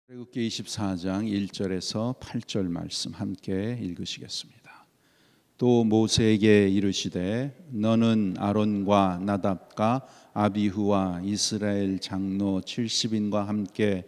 출애굽기 24장 1절에서 8절 말씀 함께 읽으시겠습니다. 또 모세에게 이르시되 너는 아론과 나답과 아비후와 이스라엘 장로 70인과 함께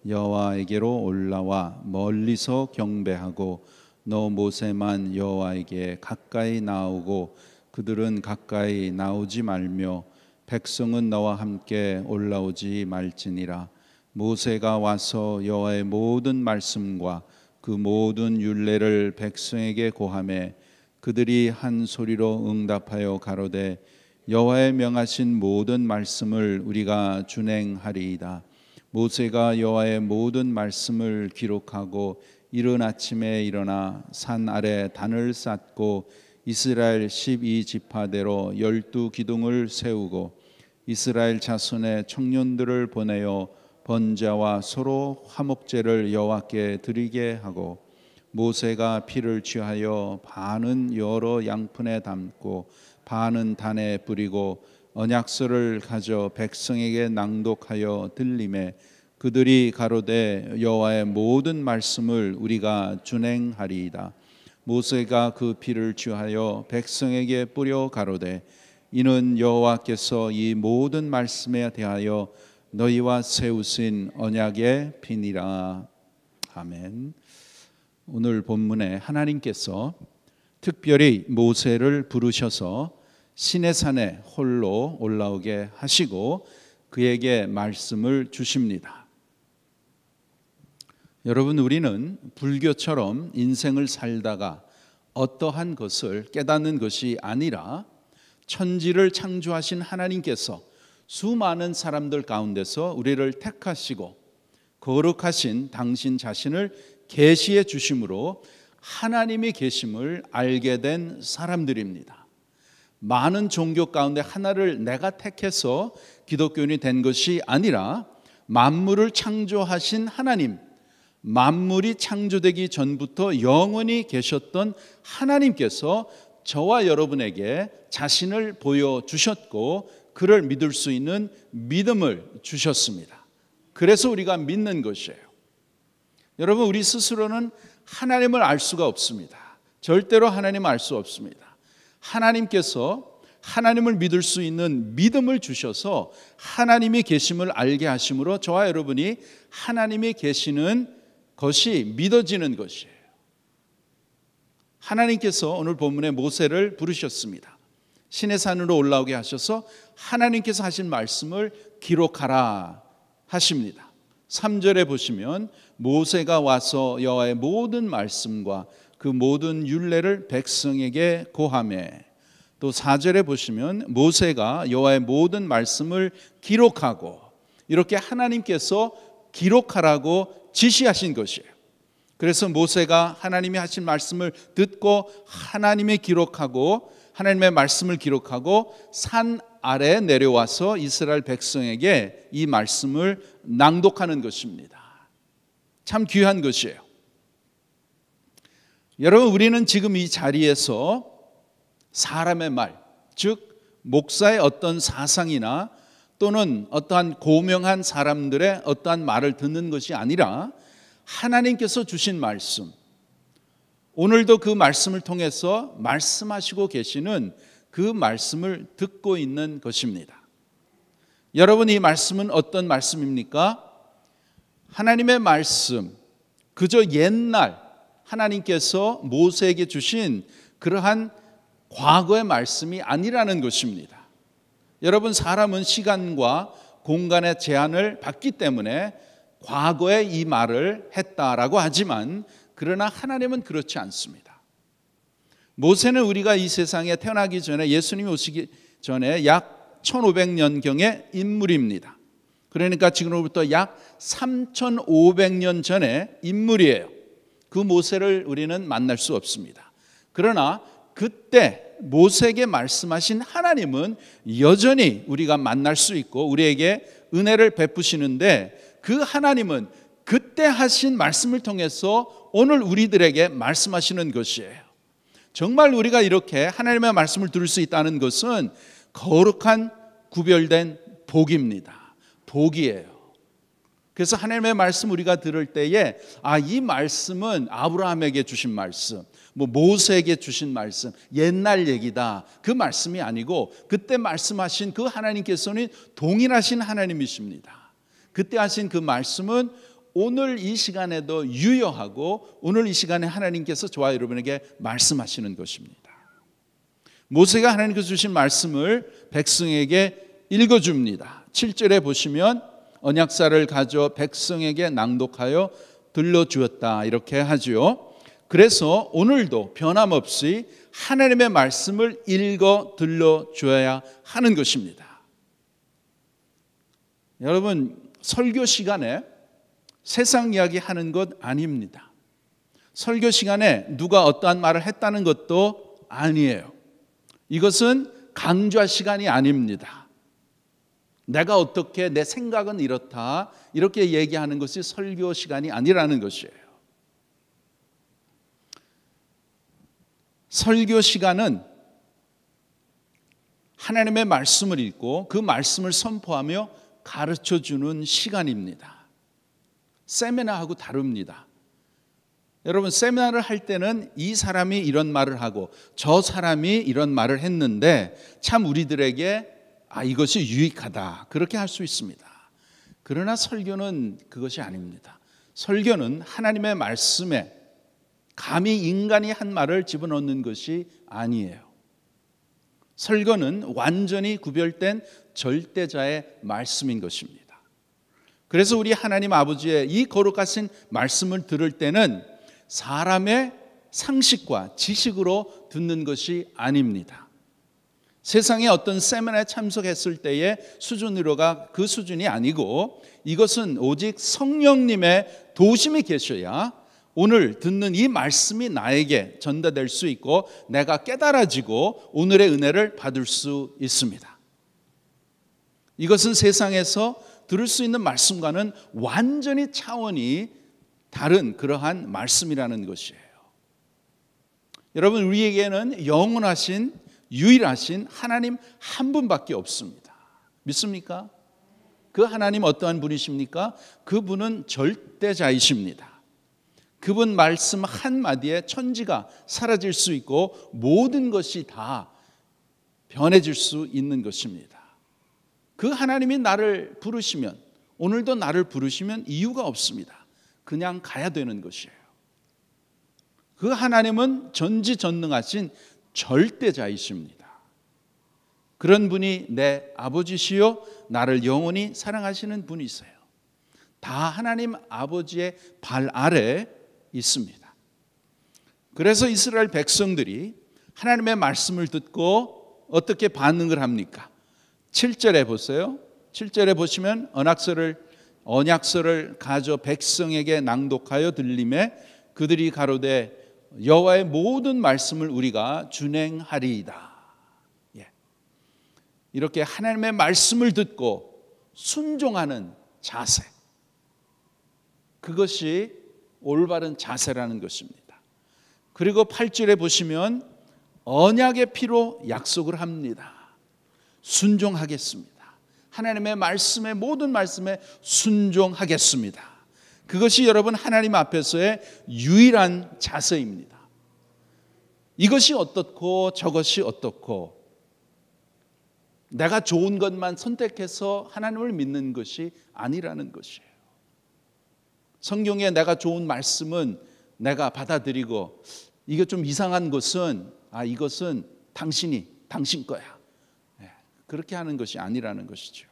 여호와에게로 올라와 멀리서 경배하고 너 모세만 여호와에게 가까이 나오고 그들은 가까이 나오지 말며 백성은 너와 함께 올라오지 말지니라. 모세가 와서 여호와의 모든 말씀과 그 모든 율례를 백성에게 고하매 그들이 한 소리로 응답하여 가로되 여호와의 명하신 모든 말씀을 우리가 준행하리이다. 모세가 여호와의 모든 말씀을 기록하고 이른 아침에 일어나 산 아래 단을 쌓고 이스라엘 12지파대로 12기둥을 세우고 이스라엘 자손의 청년들을 보내어 번제와 서로 화목제를 여호와께 드리게 하고 모세가 피를 취하여 반은 여러 양푼에 담고 반은 단에 뿌리고 언약서를 가져 백성에게 낭독하여 들리매 그들이 가로되 여호와의 모든 말씀을 우리가 준행하리이다. 모세가 그 피를 취하여 백성에게 뿌려 가로되 이는 여호와께서 이 모든 말씀에 대하여 너희와 세우신 언약의 피니라. 아멘. 오늘 본문에 하나님께서 특별히 모세를 부르셔서 시내산에 홀로 올라오게 하시고 그에게 말씀을 주십니다. 여러분, 우리는 불교처럼 인생을 살다가 어떠한 것을 깨닫는 것이 아니라 천지를 창조하신 하나님께서 수많은 사람들 가운데서 우리를 택하시고 거룩하신 당신 자신을 계시해 주심으로 하나님의 계심을 알게 된 사람들입니다. 많은 종교 가운데 하나를 내가 택해서 기독교인이 된 것이 아니라 만물을 창조하신 하나님, 만물이 창조되기 전부터 영원히 계셨던 하나님께서 저와 여러분에게 자신을 보여주셨고 그를 믿을 수 있는 믿음을 주셨습니다. 그래서 우리가 믿는 것이에요. 여러분, 우리 스스로는 하나님을 알 수가 없습니다. 절대로 하나님을 알 수 없습니다. 하나님께서 하나님을 믿을 수 있는 믿음을 주셔서 하나님이 계심을 알게 하심으로 저와 여러분이 하나님이 계시는 것이 믿어지는 것이에요. 하나님께서 오늘 본문에 모세를 부르셨습니다. 시내산으로 올라오게 하셔서 하나님께서 하신 말씀을 기록하라 하십니다. 3절에 보시면 모세가 와서 여호와의 모든 말씀과 그 모든 율례를 백성에게 고하매, 또 4절에 보시면 모세가 여호와의 모든 말씀을 기록하고, 이렇게 하나님께서 기록하라고 지시하신 것이에요. 그래서 모세가 하나님이 하신 말씀을 듣고 하나님의 말씀을 기록하고 산 아래 내려와서 이스라엘 백성에게 이 말씀을 낭독하는 것입니다. 참 귀한 것이에요. 여러분, 우리는 지금 이 자리에서 사람의 말, 즉 목사의 어떤 사상이나 또는 어떠한 고명한 사람들의 어떠한 말을 듣는 것이 아니라 하나님께서 주신 말씀, 오늘도 그 말씀을 통해서 말씀하시고 계시는 그 말씀을 듣고 있는 것입니다. 여러분, 이 말씀은 어떤 말씀입니까? 하나님의 말씀, 그저 옛날 하나님께서 모세에게 주신 그러한 과거의 말씀이 아니라는 것입니다. 여러분, 사람은 시간과 공간의 제한을 받기 때문에 과거에 이 말을 했다라고 하지만 그러나 하나님은 그렇지 않습니다. 모세는 우리가 이 세상에 태어나기 전에, 예수님이 오시기 전에 약 1500년경의 인물입니다. 그러니까 지금으로부터 약 3500년 전의 인물이에요. 그 모세를 우리는 만날 수 없습니다. 그러나 그때 모세에게 말씀하신 하나님은 여전히 우리가 만날 수 있고 우리에게 은혜를 베푸시는데, 그 하나님은 그때 하신 말씀을 통해서 오늘 우리들에게 말씀하시는 것이에요. 정말 우리가 이렇게 하나님의 말씀을 들을 수 있다는 것은 거룩한 구별된 복입니다. 복이에요. 그래서 하나님의 말씀 우리가 들을 때에 이 말씀은 아브라함에게 주신 말씀, 모세에게 주신 말씀, 옛날 얘기다. 그 말씀이 아니고 그때 말씀하신 그 하나님께서는 동일하신 하나님이십니다. 그때 하신 그 말씀은 오늘 이 시간에도 유효하고 오늘 이 시간에 하나님께서 저와 여러분에게 말씀하시는 것입니다. 모세가 하나님께서 주신 말씀을 백성에게 읽어줍니다. 7절에 보시면 언약사를 가져 백성에게 낭독하여 들려주었다 이렇게 하죠. 그래서 오늘도 변함없이 하나님의 말씀을 읽어 들려줘야 하는 것입니다. 여러분, 설교 시간에 세상 이야기 하는 것 아닙니다. 설교 시간에 누가 어떠한 말을 했다는 것도 아니에요. 이것은 강좌 시간이 아닙니다. 내가 어떻게, 내 생각은 이렇다, 이렇게 얘기하는 것이 설교 시간이 아니라는 것이에요. 설교 시간은 하나님의 말씀을 읽고 그 말씀을 선포하며 가르쳐주는 시간입니다. 세미나하고 다릅니다. 여러분, 세미나를 할 때는 이 사람이 이런 말을 하고 저 사람이 이런 말을 했는데 참 우리들에게 이것이 유익하다 그렇게 할 수 있습니다. 그러나 설교는 그것이 아닙니다. 설교는 하나님의 말씀에 감히 인간이 한 말을 집어넣는 것이 아니에요. 설교는 완전히 구별된 절대자의 말씀인 것입니다. 그래서 우리 하나님 아버지의 이 거룩하신 말씀을 들을 때는 사람의 상식과 지식으로 듣는 것이 아닙니다. 세상에 어떤 세미나에 참석했을 때의 수준으로가 그 수준이 아니고 이것은 오직 성령님의 도심이 계셔야 오늘 듣는 이 말씀이 나에게 전달될 수 있고 내가 깨달아지고 오늘의 은혜를 받을 수 있습니다. 이것은 세상에서 들을 수 있는 말씀과는 완전히 차원이 다른 그러한 말씀이라는 것이에요. 여러분, 우리에게는 영원하신 유일하신 하나님 한 분밖에 없습니다. 믿습니까? 그 하나님 어떠한 분이십니까? 그분은 절대자이십니다. 그분 말씀 한마디에 천지가 사라질 수 있고 모든 것이 다 변해질 수 있는 것입니다. 그 하나님이 나를 부르시면, 오늘도 나를 부르시면 이유가 없습니다. 그냥 가야 되는 것이에요. 그 하나님은 전지전능하신 절대자이십니다. 그런 분이 내 아버지시요 나를 영원히 사랑하시는 분이세요. 다 하나님 아버지의 발 아래 있습니다. 그래서 이스라엘 백성들이 하나님의 말씀을 듣고 어떻게 반응을 합니까? 7절에 보세요. 7절에 보시면 언약서를 가져 백성에게 낭독하여 들림에 그들이 가로되 여호와의 모든 말씀을 우리가 준행하리이다. 이렇게 하나님의 말씀을 듣고 순종하는 자세, 그것이 올바른 자세라는 것입니다. 그리고 8절에 보시면 언약의 피로 약속을 합니다. 순종하겠습니다. 하나님의 말씀에, 모든 말씀에 순종하겠습니다. 그것이 여러분 하나님 앞에서의 유일한 자세입니다. 이것이 어떻고 저것이 어떻고 내가 좋은 것만 선택해서 하나님을 믿는 것이 아니라는 것이에요. 성경에 내가 좋은 말씀은 내가 받아들이고 이게 좀 이상한 것은 이것은 당신 거야. 그렇게 하는 것이 아니라는 것이죠.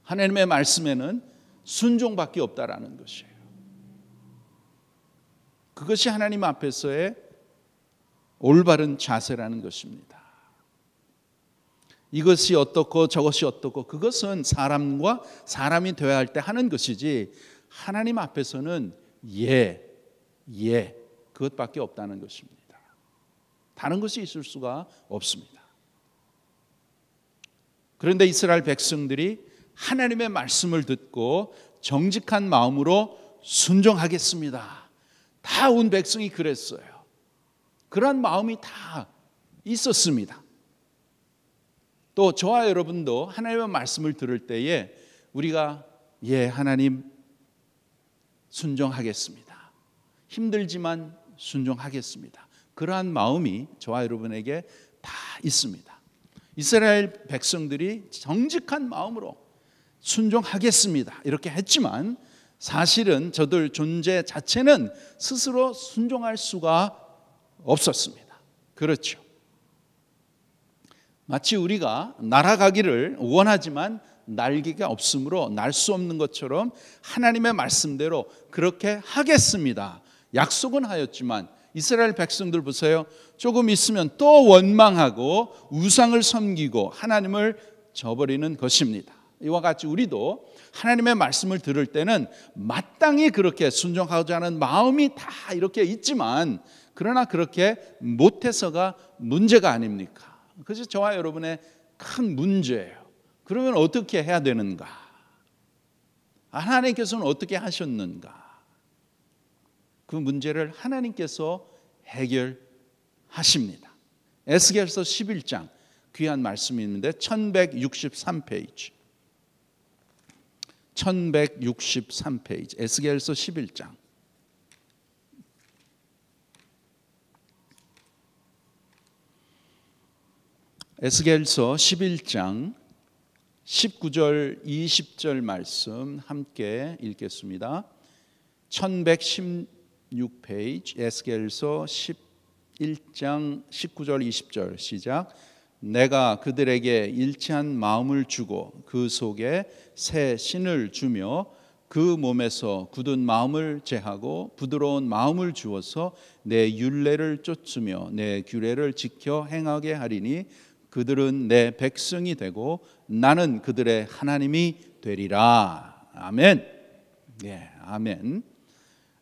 하나님의 말씀에는 순종밖에 없다라는 것이에요. 그것이 하나님 앞에서의 올바른 자세라는 것입니다. 이것이 어떻고 저것이 어떻고 그것은 사람과 사람이 되어야 할 때 하는 것이지 하나님 앞에서는 그것밖에 없다는 것입니다. 다른 것이 있을 수가 없습니다. 그런데 이스라엘 백성들이 하나님의 말씀을 듣고 정직한 마음으로 순종하겠습니다. 다 온 백성이 그랬어요. 그런 마음이 다 있었습니다. 또 저와 여러분도 하나님의 말씀을 들을 때에 우리가 예, 하나님 순종하겠습니다. 힘들지만 순종하겠습니다. 그러한 마음이 저와 여러분에게 다 있습니다. 이스라엘 백성들이 정직한 마음으로 순종하겠습니다 이렇게 했지만 사실은 저들 존재 자체는 스스로 순종할 수가 없었습니다. 그렇죠. 마치 우리가 날아가기를 원하지만 날개가 없으므로 날 수 없는 것처럼 하나님의 말씀대로 그렇게 하겠습니다 약속은 하였지만 이스라엘 백성들 보세요. 조금 있으면 또 원망하고 우상을 섬기고 하나님을 저버리는 것입니다. 이와 같이 우리도 하나님의 말씀을 들을 때는 마땅히 그렇게 순종하고자 하는 마음이 다 이렇게 있지만 그러나 그렇게 못해서가 문제가 아닙니까? 그것이 저와 여러분의 큰 문제예요. 그러면 어떻게 해야 되는가? 하나님께서는 어떻게 하셨는가? 그 문제를 하나님께서 해결하십니다. 에스겔서 11장 귀한 말씀이 있는데 1163페이지 1163페이지 에스겔서 11장 에스겔서 11장 19절 20절 말씀 함께 읽겠습니다. 1116페이지 에스겔서 11장 19절 20절 시작. 내가 그들에게 일치한 마음을 주고 그 속에 새 신을 주며 그 몸에서 굳은 마음을 제하고 부드러운 마음을 주어서 내 율례를 쫓으며 내 규례를 지켜 행하게 하리니 그들은 내 백성이 되고 나는 그들의 하나님이 되리라. 아멘. 예, 아멘.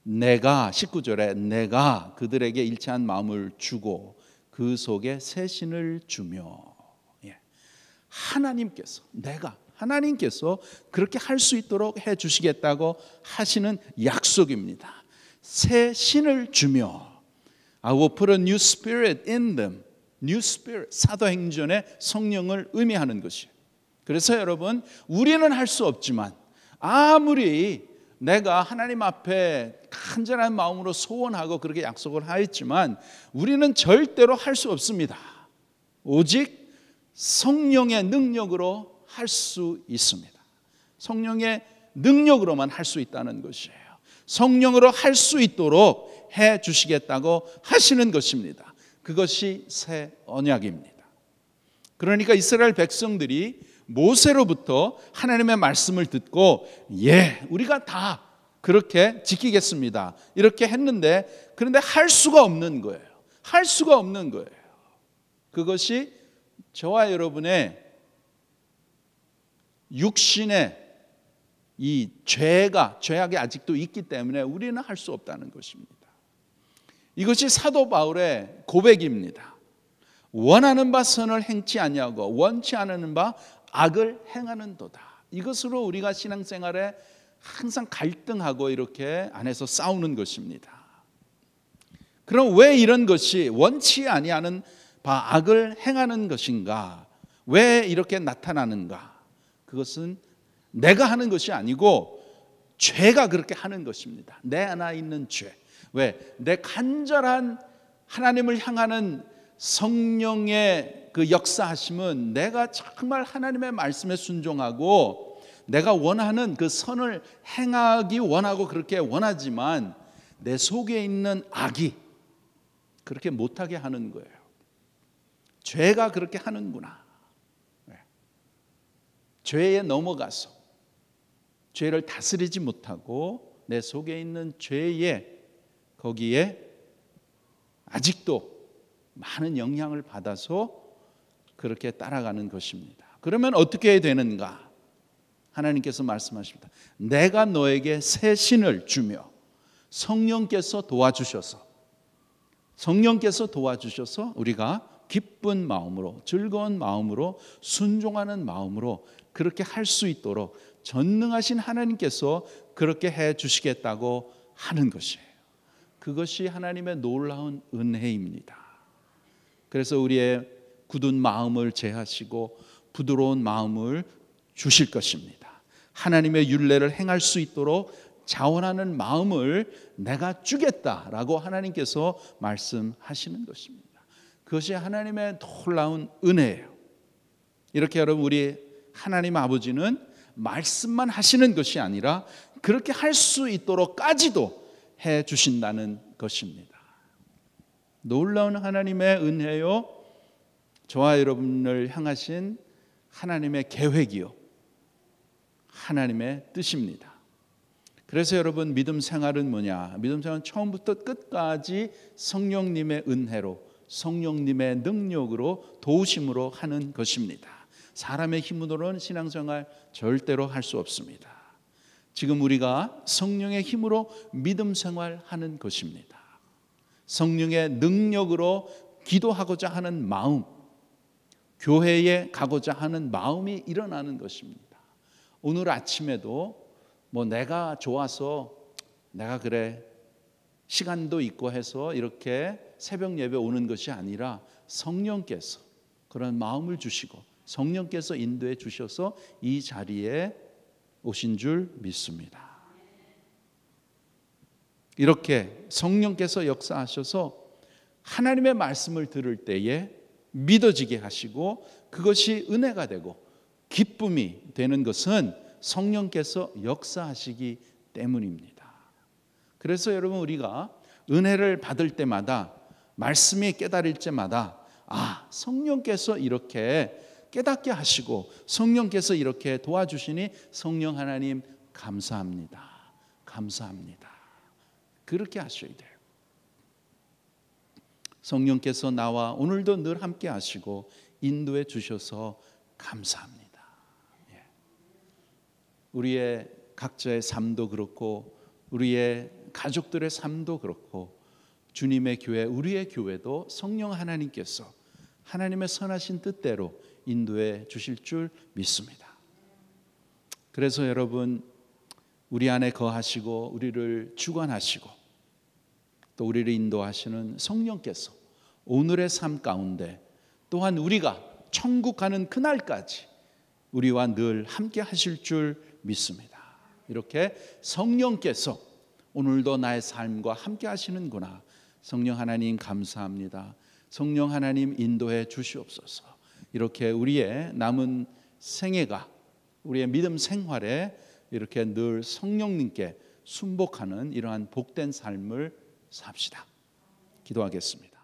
내가 19절에 내가 그들에게 일치한 마음을 주고 그 속에 새 신을 주며 예. 하나님께서 그렇게 할 수 있도록 해 주시겠다고 하시는 약속입니다. 새 신을 주며 I will put a new spirit in them. New Spirit, 사도행전의 성령을 의미하는 것이에요. 그래서 여러분 우리는 할 수 없지만 아무리 내가 하나님 앞에 간절한 마음으로 소원하고 그렇게 약속을 하였지만 우리는 절대로 할 수 없습니다. 오직 성령의 능력으로 할 수 있습니다. 성령의 능력으로만 할 수 있다는 것이에요. 성령으로 할 수 있도록 해 주시겠다고 하시는 것입니다. 그것이 새 언약입니다. 그러니까 이스라엘 백성들이 모세로부터 하나님의 말씀을 듣고 예, 우리가 다 그렇게 지키겠습니다. 이렇게 했는데 그런데 할 수가 없는 거예요. 할 수가 없는 거예요. 그것이 저와 여러분의 육신의 이 죄악이 아직도 있기 때문에 우리는 할 수 없다는 것입니다. 이것이 사도 바울의 고백입니다. 원하는 바 선을 행치 아니하고 원치 않는 바 악을 행하는도다. 이것으로 우리가 신앙생활에 항상 갈등하고 이렇게 안에서 싸우는 것입니다. 그럼 왜 이런 것이 원치 아니하는 바 악을 행하는 것인가? 왜 이렇게 나타나는가? 그것은 내가 하는 것이 아니고 죄가 그렇게 하는 것입니다. 내 안에 있는 죄. 왜? 내 간절한 하나님을 향하는 성령의 그 역사하심은 내가 정말 하나님의 말씀에 순종하고 내가 원하는 그 선을 행하기 원하고 그렇게 원하지만 내 속에 있는 악이 그렇게 못하게 하는 거예요. 죄가 그렇게 하는구나. 죄에 넘어가서 죄를 다스리지 못하고 내 속에 있는 죄에 거기에 아직도 많은 영향을 받아서 그렇게 따라가는 것입니다. 그러면 어떻게 해야 되는가? 하나님께서 말씀하십니다. 내가 너에게 새 신을 주며 성령께서 도와주셔서 우리가 기쁜 마음으로 즐거운 마음으로 순종하는 마음으로 그렇게 할 수 있도록 전능하신 하나님께서 그렇게 해 주시겠다고 하는 것이에요. 그것이 하나님의 놀라운 은혜입니다. 그래서 우리의 굳은 마음을 제하시고 부드러운 마음을 주실 것입니다. 하나님의 율례를 행할 수 있도록 자원하는 마음을 내가 주겠다라고 하나님께서 말씀하시는 것입니다. 그것이 하나님의 놀라운 은혜예요. 이렇게 여러분, 우리 하나님 아버지는 말씀만 하시는 것이 아니라 그렇게 할 수 있도록까지도 해 주신다는 것입니다. 놀라운 하나님의 은혜요, 저와 여러분을 향하신 하나님의 계획이요, 하나님의 뜻입니다. 그래서 여러분, 믿음 생활은 뭐냐? 믿음 생활은 처음부터 끝까지 성령님의 은혜로, 성령님의 능력으로, 도우심으로 하는 것입니다. 사람의 힘으로는 신앙생활 절대로 할 수 없습니다. 지금 우리가 성령의 힘으로 믿음 생활하는 것입니다. 성령의 능력으로 기도하고자 하는 마음, 교회에 가고자 하는 마음이 일어나는 것입니다. 오늘 아침에도 내가 좋아서 내가 그래 시간도 있고 해서 이렇게 새벽 예배 오는 것이 아니라 성령께서 그런 마음을 주시고 성령께서 인도해 주셔서 이 자리에 오신 줄 믿습니다. 이렇게 성령께서 역사하셔서 하나님의 말씀을 들을 때에 믿어지게 하시고 그것이 은혜가 되고 기쁨이 되는 것은 성령께서 역사하시기 때문입니다. 그래서 여러분, 우리가 은혜를 받을 때마다, 말씀이 깨달을 때마다 성령께서 이렇게 깨닫게 하시고 성령께서 이렇게 도와주시니 성령 하나님 감사합니다. 감사합니다. 그렇게 하셔야 돼요. 성령께서 나와 오늘도 늘 함께 하시고 인도해 주셔서 감사합니다. 우리의 각자의 삶도 그렇고 우리의 가족들의 삶도 그렇고 주님의 교회, 우리의 교회도 성령 하나님께서 하나님의 선하신 뜻대로 인도해 주실 줄 믿습니다. 그래서 여러분, 우리 안에 거하시고 우리를 주관하시고 또 우리를 인도하시는 성령께서 오늘의 삶 가운데 또한 우리가 천국 가는 그날까지 우리와 늘 함께 하실 줄 믿습니다. 이렇게 성령께서 오늘도 나의 삶과 함께 하시는구나. 성령 하나님 감사합니다. 성령 하나님 인도해 주시옵소서. 이렇게 우리의 남은 생애가, 우리의 믿음 생활에 이렇게 늘 성령님께 순복하는 이러한 복된 삶을 삽시다. 기도하겠습니다.